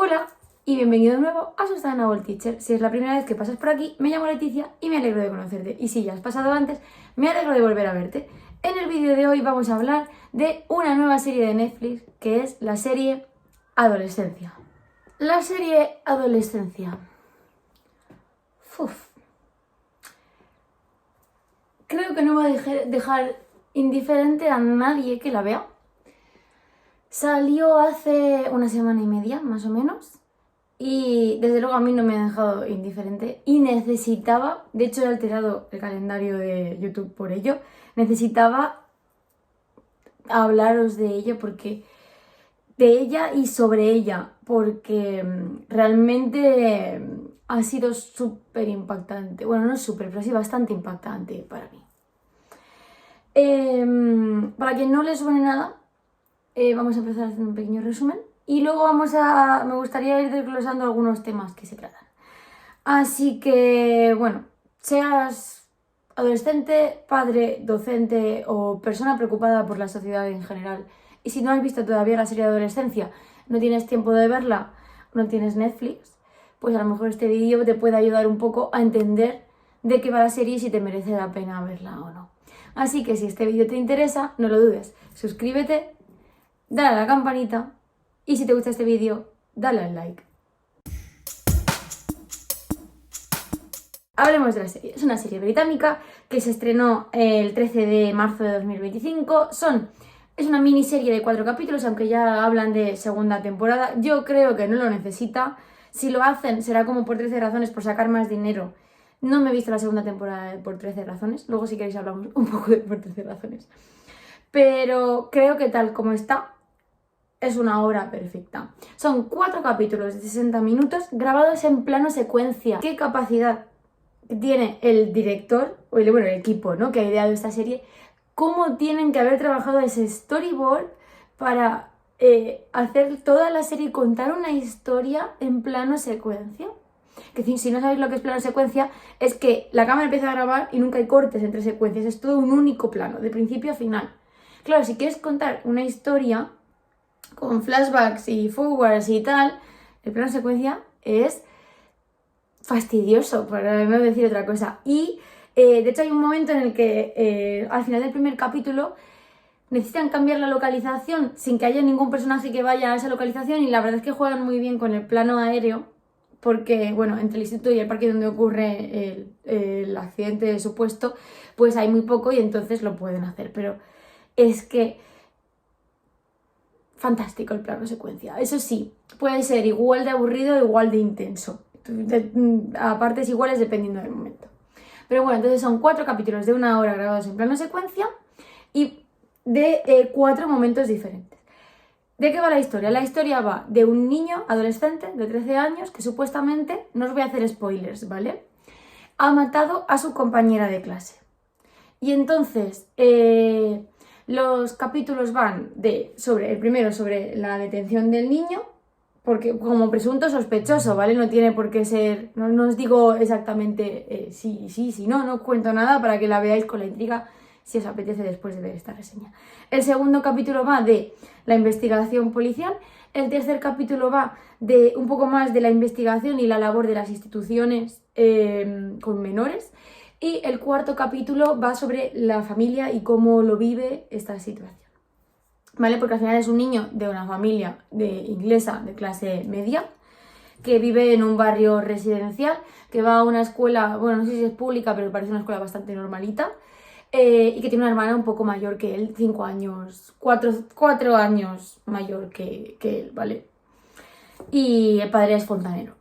Hola y bienvenido de nuevo a Sustainable Teacher. Si es la primera vez que pasas por aquí, me llamo Leticia y me alegro de conocerte. Y si ya has pasado antes, me alegro de volver a verte. En el vídeo de hoy vamos a hablar de una nueva serie de Netflix, que es la serie Adolescencia. La serie Adolescencia. Uf. Creo que no va a dejar indiferente a nadie que la vea. Salió hace una semana y media, más o menos, y desde luego a mí no me ha dejado indiferente y necesitaba, de hecho he alterado el calendario de YouTube por ello, necesitaba hablaros de ella y sobre ella, porque realmente ha sido súper impactante. Bueno, no súper, pero sí bastante impactante para mí. Para quien no le suene nada, vamos a empezar haciendo un pequeño resumen y luego me gustaría ir desglosando algunos temas que se tratan. Así que, bueno, seas adolescente, padre, docente o persona preocupada por la sociedad en general, y si no has visto todavía la serie de Adolescencia, no tienes tiempo de verla, no tienes Netflix, pues a lo mejor este vídeo te puede ayudar un poco a entender de qué va la serie y si te merece la pena verla o no. Así que si este vídeo te interesa, no lo dudes, suscríbete, dale a la campanita y si te gusta este vídeo, dale al like. Hablemos de la serie. Es una serie británica que se estrenó el 13 de marzo de 2025. Es una miniserie de 4 capítulos, aunque ya hablan de segunda temporada. Yo creo que no lo necesita. Si lo hacen, será como por 13 razones, por sacar más dinero. No me he visto la segunda temporada de por 13 razones. Luego, si queréis, hablamos un poco de por 13 razones. Pero creo que tal como está, es una obra perfecta. Son 4 capítulos de 60 minutos grabados en plano secuencia. ¿Qué capacidad tiene el director, o el equipo, ¿no?, que ha ideado esta serie? ¿Cómo tienen que haber trabajado ese storyboard para hacer toda la serie y contar una historia en plano secuencia? Que si no sabéis lo que es plano secuencia, es que la cámara empieza a grabar y nunca hay cortes entre secuencias, es todo un único plano, de principio a final. Claro, si quieres contar una historia con flashbacks y forwards y tal, el plano secuencia es fastidioso, para no decir otra cosa. Y de hecho hay un momento en el que al final del primer capítulo necesitan cambiar la localización sin que haya ningún personaje que vaya a esa localización, y la verdad es que juegan muy bien con el plano aéreo, porque bueno, entre el instituto y el parque donde ocurre el accidente supuesto, pues hay muy poco y entonces lo pueden hacer, pero es que fantástico el plano secuencia. Eso sí, puede ser igual de aburrido o igual de intenso, a partes iguales dependiendo del momento. Pero bueno, entonces son 4 capítulos de 1 hora grabados en plano secuencia y de 4 momentos diferentes. ¿De qué va la historia? La historia va de un niño adolescente de 13 años que supuestamente, no os voy a hacer spoilers, ¿vale?, ha matado a su compañera de clase. Y entonces los capítulos van el primero sobre la detención del niño, porque como presunto sospechoso, ¿vale? No tiene por qué ser, no os digo exactamente sí, no os cuento nada para que la veáis con la intriga si os apetece después de ver esta reseña. El segundo capítulo va de la investigación policial. El tercer capítulo va de un poco más de la investigación y la labor de las instituciones con menores. Y el cuarto capítulo va sobre la familia y cómo lo vive esta situación, ¿vale? Porque al final es un niño de una familia inglesa de clase media que vive en un barrio residencial, que va a una escuela, bueno, no sé si es pública, pero parece una escuela bastante normalita, y que tiene una hermana un poco mayor que él, 5 años, 4 años mayor que él, ¿vale? Y el padre es fontanero.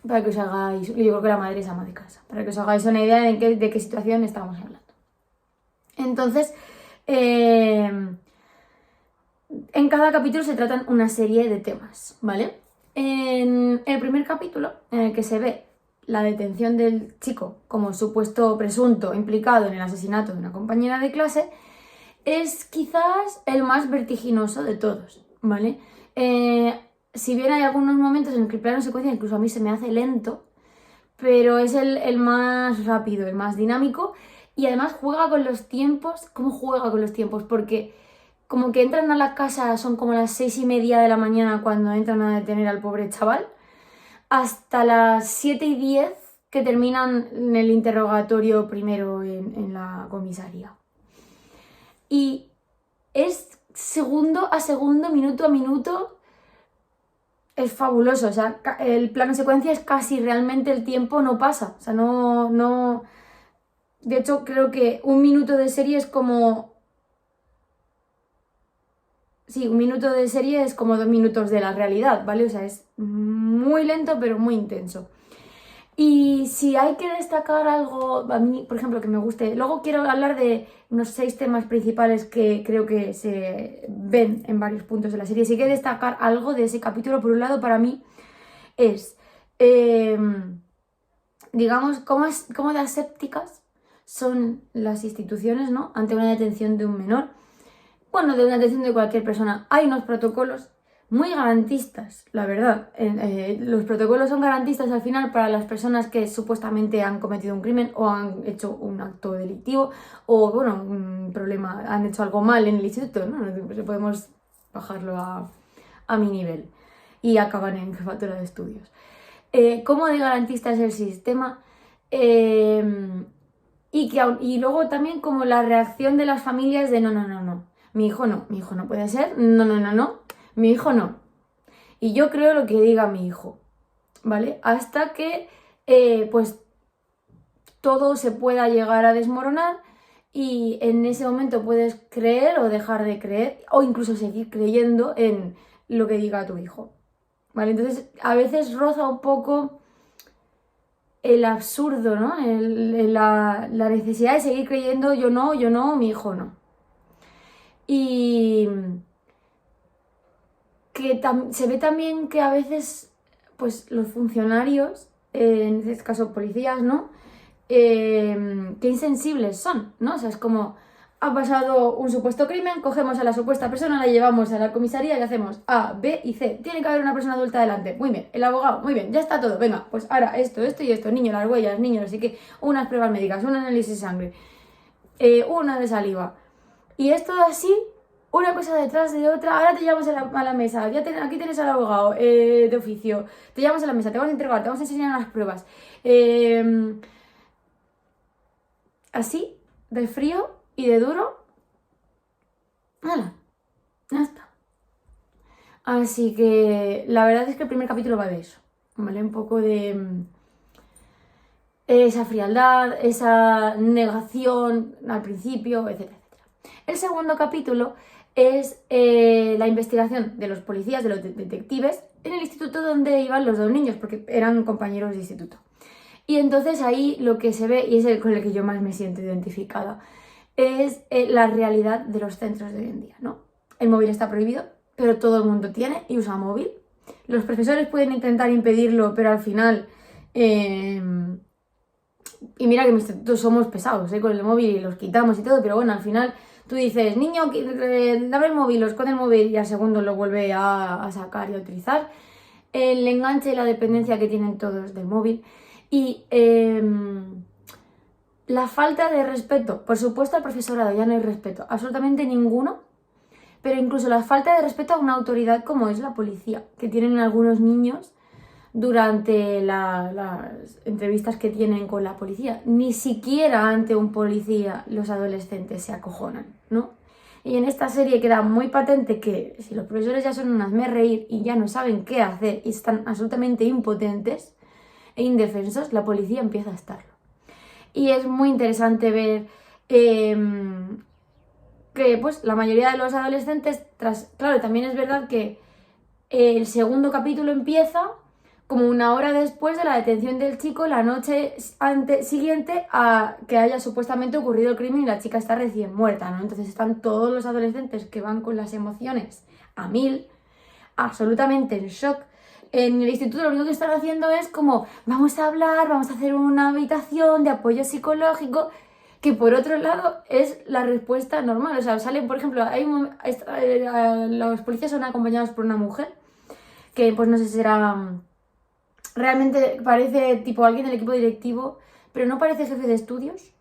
Para que os hagáis, yo creo que la madre es ama de casa, para que os hagáis una idea de qué situación estamos hablando. Entonces, en cada capítulo se tratan una serie de temas, ¿vale? En el primer capítulo, en el que se ve la detención del chico como supuesto presunto implicado en el asesinato de una compañera de clase, es quizás el más vertiginoso de todos, ¿vale? Si bien hay algunos momentos en el que el plano secuencia incluso a mí se me hace lento, pero es el más rápido, el más dinámico, y además juega con los tiempos. ¿Cómo juega con los tiempos? Porque como que entran a la casa, son como las 6:30 de la mañana cuando entran a detener al pobre chaval, hasta las 7:10 que terminan en el interrogatorio primero en la comisaría. Y es segundo a segundo, minuto a minuto, es fabuloso. O sea, el plano secuencia es casi realmente el tiempo no pasa. O sea, no... De hecho, creo que un minuto de serie es como... Sí, un minuto de serie es como 2 minutos de la realidad, ¿vale? O sea, es muy lento pero muy intenso. Y si hay que destacar algo, a mí, por ejemplo, que me guste, luego quiero hablar de unos 6 temas principales que creo que se ven en varios puntos de la serie. Si hay que destacar algo de ese capítulo, por un lado, para mí es, digamos, cómo de asépticas son las instituciones, ¿no? Ante una detención de un menor. Bueno, de una detención de cualquier persona. Hay unos protocolos muy garantistas, la verdad. Los protocolos son garantistas al final para las personas que supuestamente han cometido un crimen o han hecho un acto delictivo o, bueno, un problema, han hecho algo mal en el instituto, ¿no? Podemos bajarlo a mi nivel y acaban en jefatura de estudios. ¿Cómo de garantista es el sistema? Y luego también como la reacción de las familias de no. Mi hijo no puede ser, no. Mi hijo no. Y yo creo lo que diga mi hijo, ¿vale? Hasta que, pues, todo se pueda llegar a desmoronar y en ese momento puedes creer o dejar de creer o incluso seguir creyendo en lo que diga tu hijo, ¿vale? Entonces, a veces roza un poco el absurdo, ¿no? La necesidad de seguir creyendo yo no, mi hijo no. Y... que se ve también que a veces, pues los funcionarios, en este caso policías, ¿no? Qué insensibles son, ¿no? O sea, es como, ha pasado un supuesto crimen, cogemos a la supuesta persona, la llevamos a la comisaría y hacemos A, B y C. Tiene que haber una persona adulta delante. Muy bien, el abogado, muy bien, ya está todo. Venga, pues ahora esto y esto. Niño, las huellas, niño, así que unas pruebas médicas, un análisis de sangre, una de saliva. Y es todo así, una cosa detrás de otra. Ahora te llevamos a la mesa, aquí tienes al abogado de oficio, te llevamos a la mesa, te vamos a interrogar, te vamos a enseñar las pruebas. Así, de frío y de duro. ¡Hala! Ya está. Así que la verdad es que el primer capítulo va de eso, ¿vale? Un poco de esa frialdad, esa negación al principio, etcétera. El segundo capítulo es la investigación de los policías, de los detectives, en el instituto donde iban los 2 niños, porque eran compañeros de instituto. Y entonces ahí lo que se ve, y es el con el que yo más me siento identificada, es la realidad de los centros de hoy en día, ¿no? El móvil está prohibido, pero todo el mundo tiene y usa móvil. Los profesores pueden intentar impedirlo, pero al final... y mira que en mi instituto somos pesados, con el móvil y los quitamos y todo, pero bueno, al final... Tú dices, niño, dame el móvil, lo esconde el móvil y al segundo lo vuelve a sacar y a utilizar. El enganche y la dependencia que tienen todos del móvil. Y la falta de respeto. Por supuesto al profesorado ya no hay respeto, absolutamente ninguno. Pero incluso la falta de respeto a una autoridad como es la policía, que tienen algunos niños durante las entrevistas que tienen con la policía. Ni siquiera ante un policía los adolescentes se acojonan, ¿no? Y en esta serie queda muy patente que si los profesores ya son un hazmerreír y ya no saben qué hacer y están absolutamente impotentes e indefensos, la policía empieza a estarlo. Y es muy interesante ver que pues la mayoría de los adolescentes, claro, también es verdad que el segundo capítulo empieza como una hora después de la detención del chico, la noche siguiente a que haya supuestamente ocurrido el crimen y la chica está recién muerta, ¿no? Entonces están todos los adolescentes que van con las emociones a 1000, absolutamente en shock. En el instituto lo único que están haciendo es como, vamos a hablar, vamos a hacer una habitación de apoyo psicológico, que por otro lado es la respuesta normal. O sea, salen, por ejemplo, los policías son acompañados por una mujer, que pues no sé si será... Realmente parece tipo alguien del equipo directivo, pero no parece jefe de estudios.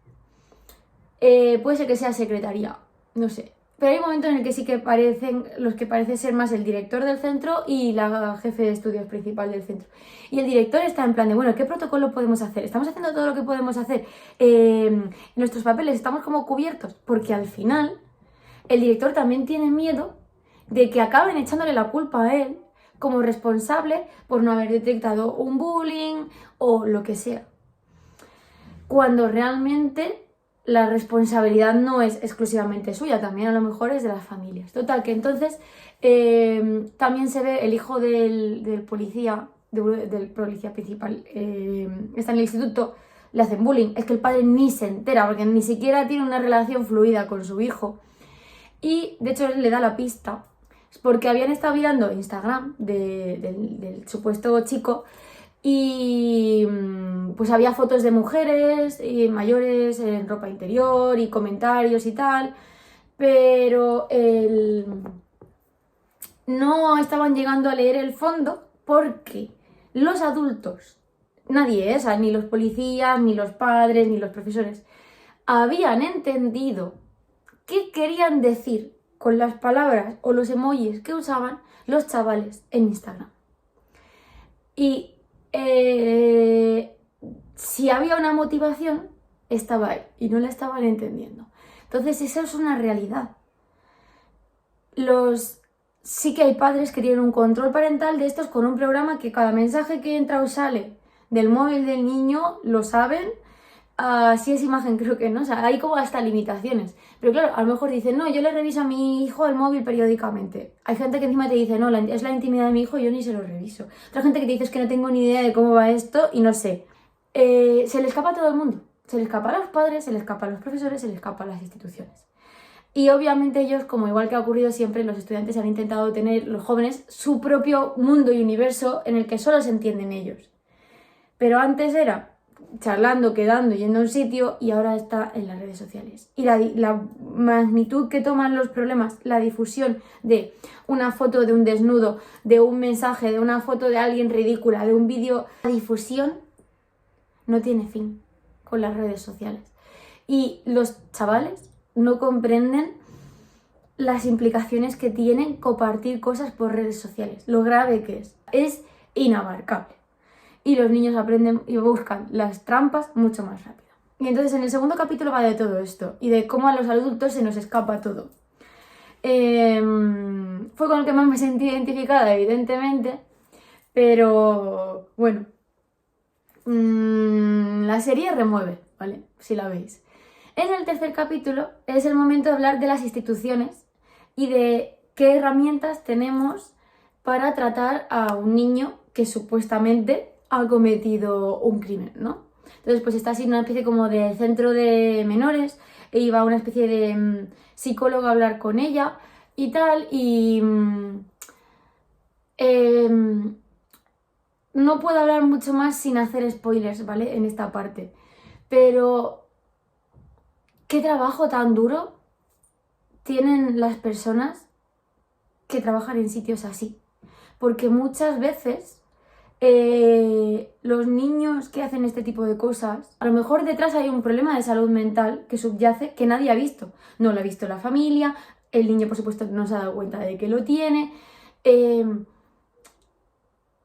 Puede ser que sea secretaría, no sé. Pero hay un momento en el que sí que parecen los que parece ser más el director del centro y la jefe de estudios principal del centro. Y el director está en plan de, bueno, ¿qué protocolo podemos hacer? ¿Estamos haciendo todo lo que podemos hacer? Nuestros papeles estamos como cubiertos, porque al final el director también tiene miedo de que acaben echándole la culpa a él como responsable por no haber detectado un bullying o lo que sea. Cuando realmente la responsabilidad no es exclusivamente suya, también a lo mejor es de las familias. Total, que entonces también se ve el hijo del policía, del policía principal, está en el instituto, le hacen bullying. Es que el padre ni se entera, porque ni siquiera tiene una relación fluida con su hijo. Y de hecho él le da la pista, porque habían estado mirando Instagram del supuesto chico y pues había fotos de mujeres y mayores en ropa interior y comentarios y tal, pero no estaban llegando a leer el fondo porque los adultos, nadie, o sea, ni los policías, ni los padres, ni los profesores, habían entendido qué querían decir con las palabras o los emojis que usaban los chavales en Instagram. Y si había una motivación, estaba ahí y no la estaban entendiendo. Entonces, eso es una realidad. Sí que hay padres que tienen un control parental de estos con un programa que cada mensaje que entra o sale del móvil del niño lo saben. Si es imagen, creo que no, o sea, hay como hasta limitaciones. Pero claro, a lo mejor dicen, no, yo le reviso a mi hijo el móvil periódicamente. Hay gente que encima te dice, no, es la intimidad de mi hijo, yo ni se lo reviso. Otra gente que te dice, es que no tengo ni idea de cómo va esto y no sé. Se le escapa a todo el mundo. Se le escapa a los padres, se le escapa a los profesores, se le escapa a las instituciones. Y obviamente ellos, como igual que ha ocurrido siempre, los estudiantes han intentado tener, los jóvenes, su propio mundo y universo en el que solo se entienden ellos. Pero antes era charlando, quedando, yendo a un sitio, y ahora está en las redes sociales. Y la magnitud que toman los problemas, la difusión de una foto de un desnudo, de un mensaje, de una foto de alguien ridícula, de un vídeo, la difusión no tiene fin con las redes sociales. Y los chavales no comprenden las implicaciones que tienen compartir cosas por redes sociales, lo grave que es. Es inabarcable. Y los niños aprenden y buscan las trampas mucho más rápido. Y entonces en el segundo capítulo va de todo esto y de cómo a los adultos se nos escapa todo. Fue con el que más me sentí identificada, evidentemente, pero bueno, la serie remueve, ¿vale? Si la veis. En el tercer capítulo es el momento de hablar de las instituciones y de qué herramientas tenemos para tratar a un niño que supuestamente ha cometido un crimen, ¿no? Entonces, pues está así una especie como de centro de menores, e iba una especie de psicólogo a hablar con ella y tal, y no puedo hablar mucho más sin hacer spoilers, ¿vale? En esta parte. Pero qué trabajo tan duro tienen las personas que trabajan en sitios así. Porque muchas veces los niños que hacen este tipo de cosas, a lo mejor detrás hay un problema de salud mental que subyace que nadie ha visto. No lo ha visto la familia, el niño por supuesto no se ha dado cuenta de que lo tiene.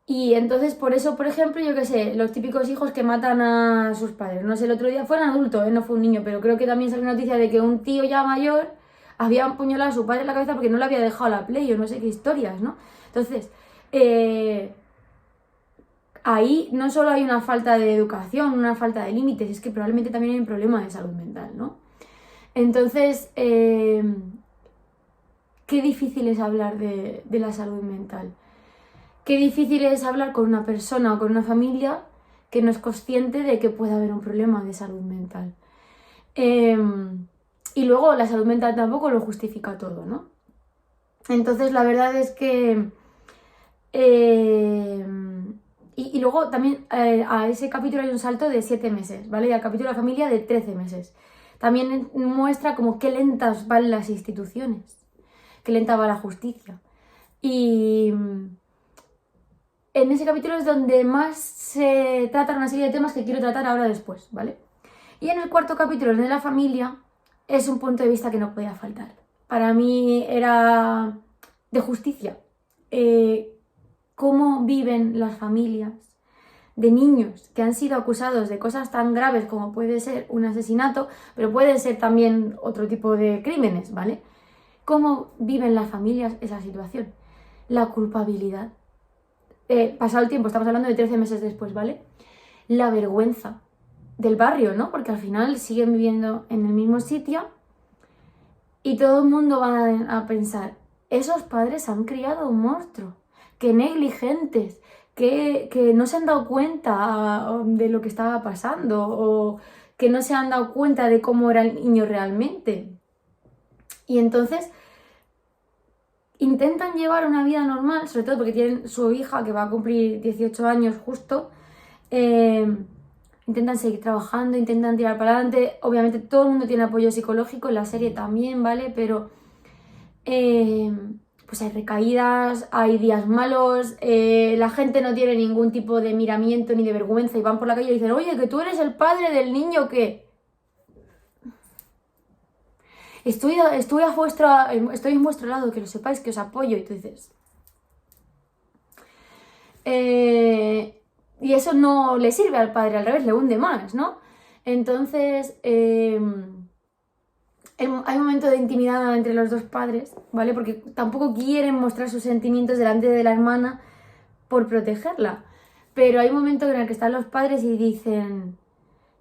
Y entonces por eso, por ejemplo, yo qué sé, los típicos hijos que matan a sus padres. No sé, el otro día fue un adulto, no fue un niño, pero creo que también salió noticia de que un tío ya mayor había apuñalado a su padre en la cabeza porque no le había dejado la Play o no sé qué historias, ¿no? Entonces, ahí no solo hay una falta de educación, una falta de límites, es que probablemente también hay un problema de salud mental, ¿no? Entonces, qué difícil es hablar de la salud mental. Qué difícil es hablar con una persona o con una familia que no es consciente de que puede haber un problema de salud mental. Y luego la salud mental tampoco lo justifica todo, ¿no? Entonces la verdad es que... Y luego también a ese capítulo hay un salto de 7 meses, ¿vale? Y al capítulo de la familia de 13 meses. También muestra como qué lentas van las instituciones, qué lenta va la justicia. Y en ese capítulo es donde más se tratan una serie de temas que quiero tratar ahora después, ¿vale? Y en el cuarto capítulo, el de la familia, es un punto de vista que no podía faltar. para mí era de justicia. Cómo viven las familias de niños que han sido acusados de cosas tan graves como puede ser un asesinato, pero puede ser también otro tipo de crímenes, ¿vale? Cómo viven las familias esa situación. La culpabilidad. Pasado el tiempo, estamos hablando de 13 meses después, ¿vale? La vergüenza del barrio, ¿no? Porque al final siguen viviendo en el mismo sitio y todo el mundo va a pensar, esos padres han criado un monstruo, qué negligentes, que no se han dado cuenta de lo que estaba pasando o que no se han dado cuenta de cómo era el niño realmente. Y entonces intentan llevar una vida normal, sobre todo porque tienen su hija que va a cumplir 18 años justo. Intentan seguir trabajando, intentan tirar para adelante. Obviamente todo el mundo tiene apoyo psicológico, en la serie también, ¿vale? Pero pues hay recaídas, hay días malos, la gente no tiene ningún tipo de miramiento ni de vergüenza y van por la calle y dicen, oye, que tú eres el padre del niño que... Estoy en vuestro lado, que lo sepáis, que os apoyo. Y tú dices... y eso no le sirve al padre, al revés, le hunde más, ¿no? Entonces, hay un momento de intimidad entre los dos padres, ¿vale? Porque tampoco quieren mostrar sus sentimientos delante de la hermana por protegerla. Pero hay un momento en el que están los padres y dicen,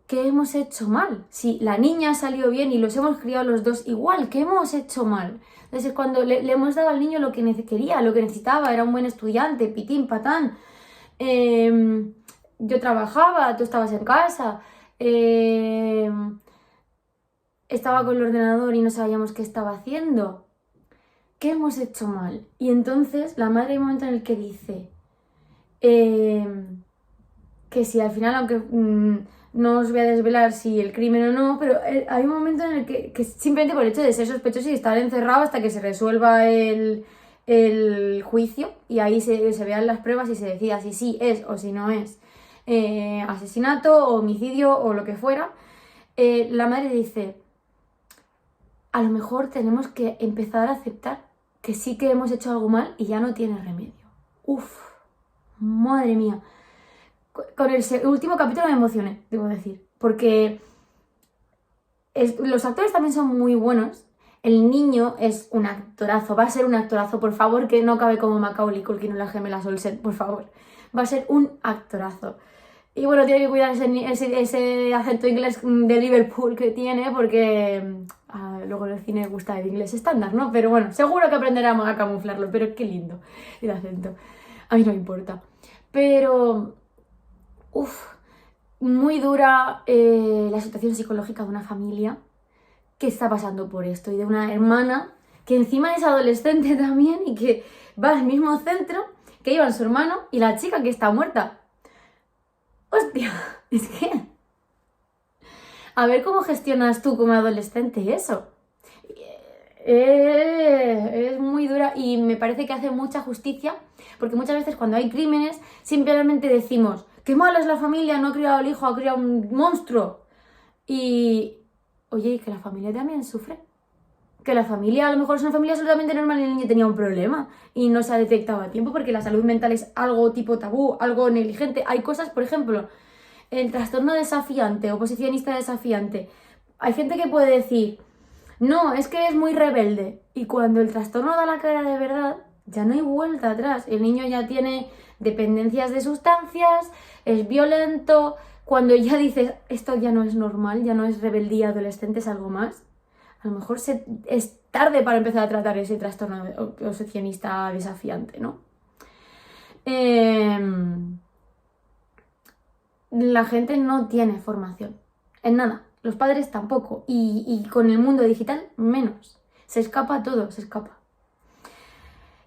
¿qué hemos hecho mal? Si la niña salió bien y los hemos criado los dos igual, ¿qué hemos hecho mal? Entonces, cuando le hemos dado al niño lo que quería, lo que necesitaba, era un buen estudiante, pitín, patán. Yo trabajaba, tú estabas en casa, estaba con el ordenador y no sabíamos qué estaba haciendo. ¿Qué hemos hecho mal? Y entonces la madre hay un momento en el que dice que si al final, aunque no os voy a desvelar si el crimen o no, pero hay un momento en el que simplemente por el hecho de ser sospechoso y estar encerrado hasta que se resuelva el juicio y ahí se vean las pruebas y se decida si sí es o si no es asesinato o homicidio o lo que fuera, la madre dice, a lo mejor tenemos que empezar a aceptar que sí que hemos hecho algo mal y ya no tiene remedio. Uf, madre mía. Con el último capítulo me emocioné, debo decir, porque los actores también son muy buenos. El niño es un actorazo, va a ser un actorazo, por favor, que no cabe como Macaulay Culkin o las gemelas Olsen, por favor. Va a ser un actorazo. Y bueno, tiene que cuidar ese acento inglés de Liverpool que tiene, porque luego en el cine gusta el inglés estándar, ¿no? Pero bueno, seguro que aprenderá a camuflarlo, pero qué lindo el acento. A mí no me importa. Pero, muy dura la situación psicológica de una familia que está pasando por esto y de una hermana que encima es adolescente también y que va al mismo centro que iba su hermano y la chica que está muerta. Hostia, es que... A ver cómo gestionas tú como adolescente eso. Es muy dura y me parece que hace mucha justicia porque muchas veces cuando hay crímenes simplemente decimos qué mala es la familia, no ha criado al hijo, ha criado un monstruo. Y... Oye, que la familia también sufre. Que la familia, a lo mejor es una familia absolutamente normal y el niño tenía un problema y no se ha detectado a tiempo porque la salud mental es algo tipo tabú, algo negligente. Hay cosas, por ejemplo, el trastorno desafiante, oposicionista desafiante. Hay gente que puede decir, no, es que es muy rebelde. Y cuando el trastorno da la cara de verdad, ya no hay vuelta atrás. El niño ya tiene dependencias de sustancias, es violento. Cuando ya dices, esto ya no es normal, ya no es rebeldía adolescente, es algo más, a lo mejor es tarde para empezar a tratar ese trastorno obsesionista desafiante, ¿no? La gente no tiene formación en nada, los padres tampoco, y con el mundo digital menos. Se escapa todo, se escapa.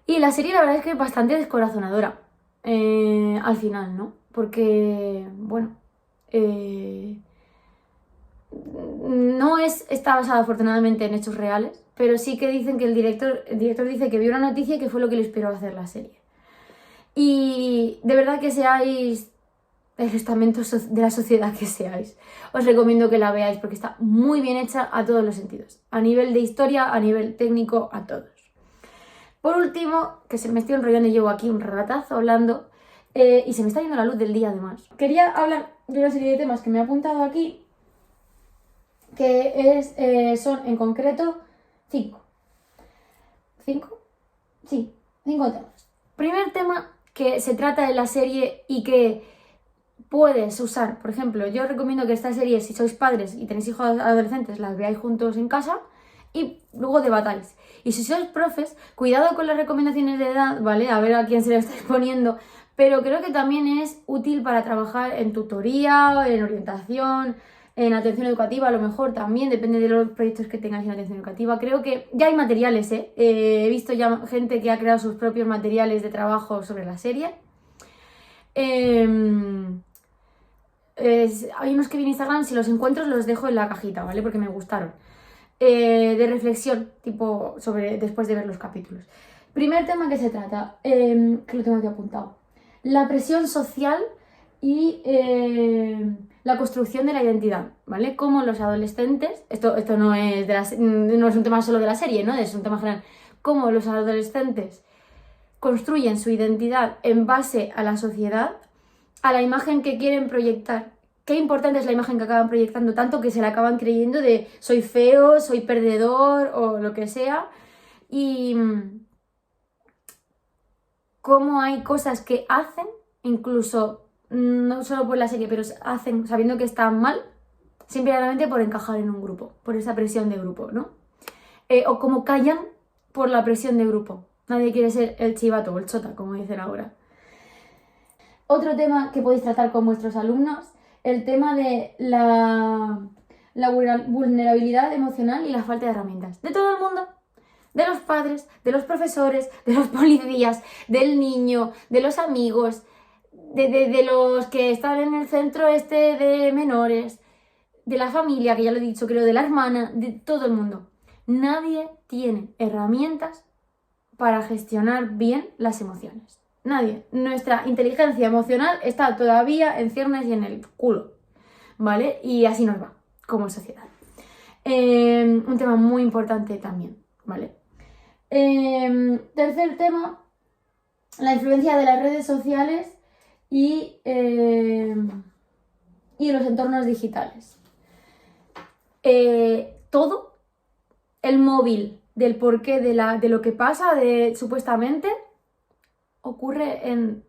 Y la serie la verdad es que es bastante descorazonadora al final, ¿no? Porque, bueno... no está basada afortunadamente en hechos reales, pero sí que dicen que el director dice que vio una noticia y que fue lo que le inspiró a hacer la serie. Y de verdad que seáis el estamento de la sociedad que seáis. Os recomiendo que la veáis porque está muy bien hecha a todos los sentidos. A nivel de historia, a nivel técnico, a todos. Por último, que se me estoy enrollando y llevo aquí un ratazo hablando y se me está yendo la luz del día además. Quería hablar de una serie de temas que me he apuntado aquí, que son en concreto 5. ¿5? Sí, 5 temas. Primer tema que se trata en la serie y que puedes usar, por ejemplo, yo recomiendo que esta serie, si sois padres y tenéis hijos adolescentes, las veáis juntos en casa y luego debatáis. Y si sois profes, cuidado con las recomendaciones de edad, ¿vale? A ver a quién se le estáis poniendo, pero creo que también es útil para trabajar en tutoría, en orientación, en atención educativa, a lo mejor también, depende de los proyectos que tengáis en atención educativa. Creo que ya hay materiales, he visto ya gente que ha creado sus propios materiales de trabajo sobre la serie. Hay unos que vi en Instagram, si los encuentro los dejo en la cajita, ¿vale? Porque me gustaron. De reflexión, tipo, sobre después de ver los capítulos. Primer tema que se trata, que lo tengo aquí apuntado. La presión social y la construcción de la identidad, ¿vale? Como los adolescentes, esto no es no es un tema solo de la serie, ¿no? Es un tema general. Cómo los adolescentes construyen su identidad en base a la sociedad, a la imagen que quieren proyectar. Qué importante es la imagen que acaban proyectando, tanto que se la acaban creyendo de soy feo, soy perdedor o lo que sea. Y cómo hay cosas que hacen, incluso no solo por la serie, pero hacen sabiendo que están mal, simplemente por encajar en un grupo, por esa presión de grupo, ¿no? O como callan por la presión de grupo. Nadie quiere ser el chivato o el chota, como dicen ahora. Otro tema que podéis tratar con vuestros alumnos, el tema de la vulnerabilidad emocional y la falta de herramientas. De todo el mundo, de los padres, de los profesores, de los policías, del niño, de los amigos, de los que están en el centro de menores, de la familia, que ya lo he dicho, creo, de la hermana, de todo el mundo. Nadie tiene herramientas para gestionar bien las emociones. Nadie. Nuestra inteligencia emocional está todavía en ciernes y en el culo, ¿vale? Y así nos va, como sociedad. Un tema muy importante también, ¿vale? Tercer tema, la influencia de las redes sociales y los entornos digitales. Todo, el móvil, del porqué de lo que pasa, supuestamente, ocurre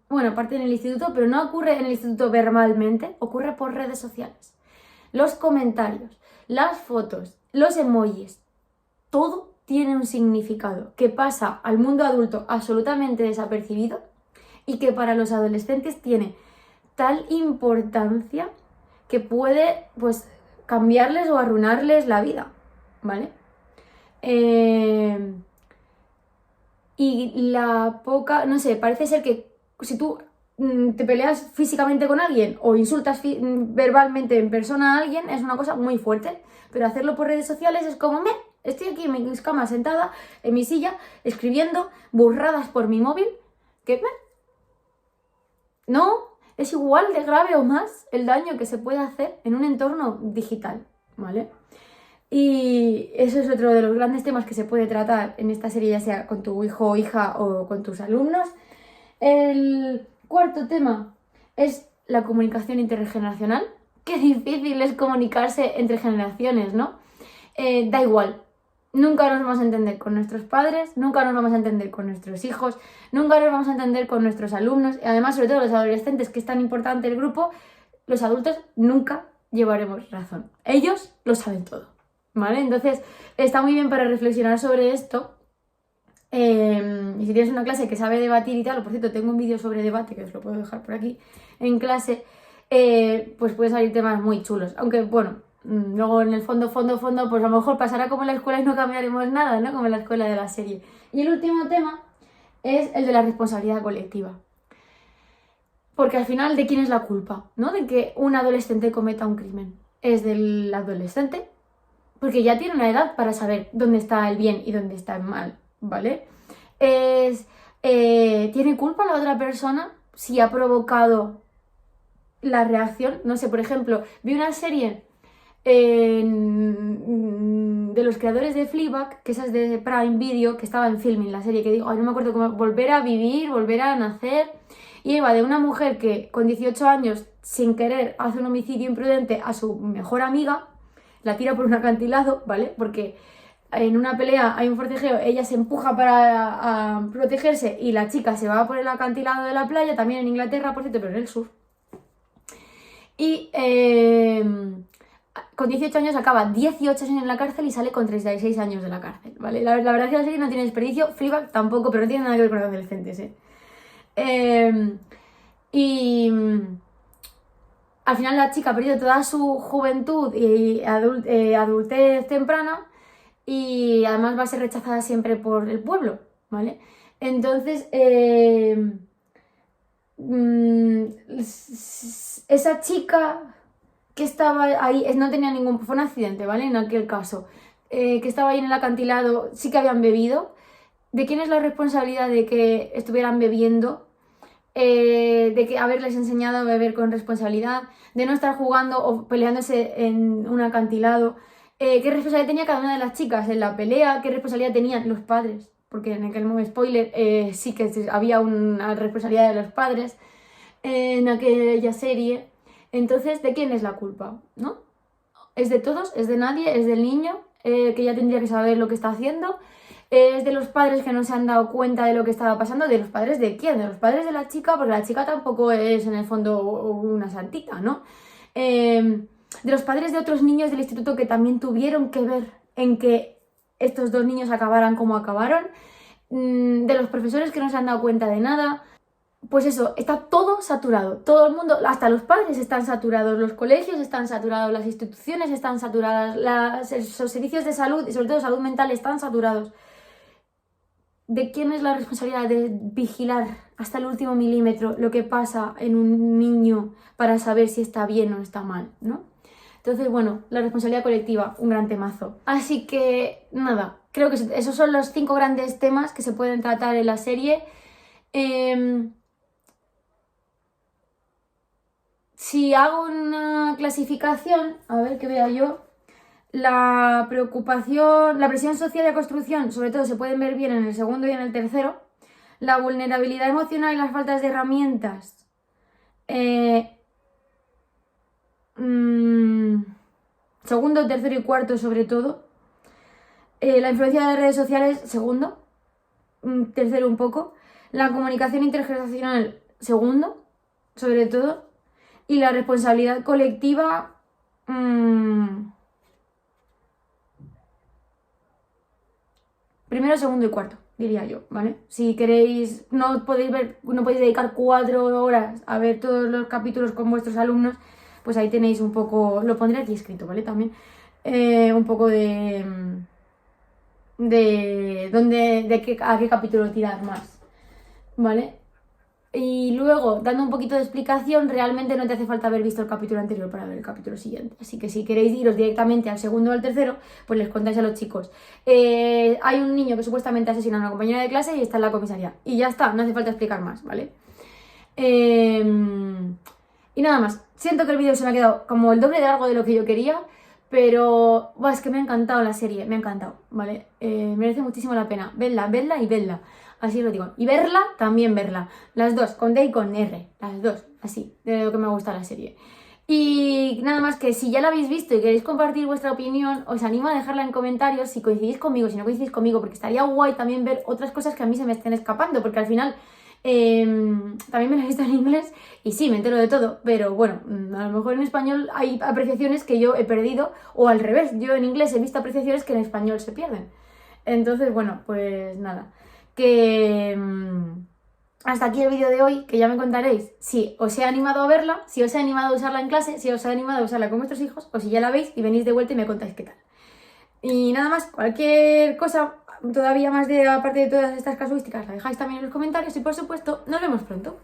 aparte en el instituto, pero no ocurre en el instituto verbalmente, ocurre por redes sociales. Los comentarios, las fotos, los emojis, todo tiene un significado que pasa al mundo adulto absolutamente desapercibido y que para los adolescentes tiene tal importancia que puede, pues, cambiarles o arruinarles la vida, ¿vale? Y la poca, no sé, parece ser que si tú te peleas físicamente con alguien o insultas verbalmente en persona a alguien es una cosa muy fuerte, pero hacerlo por redes sociales es como, estoy aquí en mi cama sentada, en mi silla, escribiendo burradas por mi móvil, no, es igual de grave o más el daño que se puede hacer en un entorno digital, ¿vale? Y eso es otro de los grandes temas que se puede tratar en esta serie, ya sea con tu hijo o hija o con tus alumnos. El cuarto tema es la comunicación intergeneracional. Qué difícil es comunicarse entre generaciones, ¿no? Da igual. Nunca nos vamos a entender con nuestros padres, nunca nos vamos a entender con nuestros hijos, nunca nos vamos a entender con nuestros alumnos. Y además, sobre todo los adolescentes, que es tan importante el grupo, los adultos nunca llevaremos razón. Ellos lo saben todo, ¿vale? Entonces, está muy bien para reflexionar sobre esto. Y si tienes una clase que sabe debatir y tal, o por cierto, tengo un vídeo sobre debate, que os lo puedo dejar por aquí, en clase, pues pueden salir temas muy chulos. Aunque, bueno, luego en el fondo, pues a lo mejor pasará como en la escuela y no cambiaremos nada, ¿no? Como en la escuela de la serie. Y el último tema es el de la responsabilidad colectiva. Porque al final, ¿de quién es la culpa? ¿No? De que un adolescente cometa un crimen. Es del adolescente, porque ya tiene una edad para saber dónde está el bien y dónde está el mal, ¿vale? ¿Tiene culpa la otra persona si ha provocado la reacción, no sé, por ejemplo, vi una serie de los creadores de Fleabag, que esa es de Prime Video, que estaba en Filming, la serie, que digo, ay, no me acuerdo cómo, volver a vivir, volver a nacer, y iba de una mujer que con 18 años, sin querer, hace un homicidio imprudente a su mejor amiga, la tira por un acantilado, ¿vale? Porque en una pelea hay un forcejeo, ella se empuja para protegerse y la chica se va por el acantilado de la playa, también en Inglaterra, por cierto, pero en el sur. Y con 18 años acaba 18 años en la cárcel y sale con 36 años de la cárcel, ¿vale? La verdad es que la serie no tiene desperdicio, Fleabag tampoco, pero no tiene nada que ver con los adolescentes, ¿eh? Y al final la chica ha perdido toda su juventud y adultez temprana y además va a ser rechazada siempre por el pueblo, ¿vale? Entonces, esa chica que estaba ahí, no tenía ningún, fue un accidente, ¿vale? En aquel caso, que estaba ahí en el acantilado, sí que habían bebido. ¿De quién es la responsabilidad de que estuvieran bebiendo? De que haberles enseñado a beber con responsabilidad, de no estar jugando o peleándose en un acantilado. ¿Qué responsabilidad tenía cada una de las chicas en la pelea? ¿Qué responsabilidad tenían los padres? Porque en aquel momento, spoiler, sí que había una responsabilidad de los padres en aquella serie. Entonces, ¿de quién es la culpa? ¿No? ¿Es de todos? ¿Es de nadie? ¿Es del niño? Que ya tendría que saber lo que está haciendo. ¿Es de los padres que no se han dado cuenta de lo que estaba pasando? ¿De los padres de quién? ¿De los padres de la chica? Porque la chica tampoco es en el fondo una santita, ¿no? De los padres de otros niños del instituto que también tuvieron que ver en que estos dos niños acabaran como acabaron. De los profesores que no se han dado cuenta de nada. Pues eso, está todo saturado, todo el mundo, hasta los padres están saturados, los colegios están saturados, las instituciones están saturadas, los servicios de salud y sobre todo salud mental están saturados. ¿De quién es la responsabilidad de vigilar hasta el último milímetro lo que pasa en un niño para saber si está bien o está mal, ¿no? Entonces, bueno, la responsabilidad colectiva, un gran temazo. Así que, nada, creo que esos son los 5 grandes temas que se pueden tratar en la serie. Si hago una clasificación, a ver que vea yo, la preocupación, la presión social y la construcción, sobre todo se pueden ver bien en el segundo y en el tercero. La vulnerabilidad emocional y las faltas de herramientas. Segundo, tercero y cuarto sobre todo. La influencia de las redes sociales, segundo. Tercero un poco. La comunicación intergeneracional, segundo, sobre todo. Y la responsabilidad colectiva, primero, segundo y cuarto, diría yo, ¿vale? Si queréis, no podéis dedicar 4 horas a ver todos los capítulos con vuestros alumnos, pues ahí tenéis un poco, lo pondré aquí escrito, ¿vale? También un poco a qué capítulo tirar más, ¿vale? Y luego, dando un poquito de explicación, realmente no te hace falta haber visto el capítulo anterior para ver el capítulo siguiente. Así que si queréis iros directamente al segundo o al tercero, pues les contáis a los chicos. Hay un niño que supuestamente asesina a una compañera de clase y está en la comisaría. Y ya está, no hace falta explicar más, ¿vale? Y nada más. Siento que el vídeo se me ha quedado como el doble de largo de lo que yo quería, pero es que me ha encantado la serie, me ha encantado, ¿vale? Merece muchísimo la pena. Vedla, vedla y vedla. Así lo digo. Y verla, también verla. Las dos, con D y con R. Las dos, así, de lo que me gusta la serie. Y nada más que si ya la habéis visto y queréis compartir vuestra opinión, os animo a dejarla en comentarios si coincidís conmigo, si no coincidís conmigo, porque estaría guay también ver otras cosas que a mí se me estén escapando, porque al final también me la he visto en inglés y sí, me entero de todo, pero bueno, a lo mejor en español hay apreciaciones que yo he perdido, o al revés, yo en inglés he visto apreciaciones que en español se pierden. Entonces, bueno, pues nada, que hasta aquí el vídeo de hoy, que ya me contaréis si os he animado a verla, si os he animado a usarla en clase, si os he animado a usarla con vuestros hijos, o si ya la veis y venís de vuelta y me contáis qué tal. Y nada más, cualquier cosa todavía más aparte de todas estas casuísticas, la dejáis también en los comentarios y por supuesto, nos vemos pronto.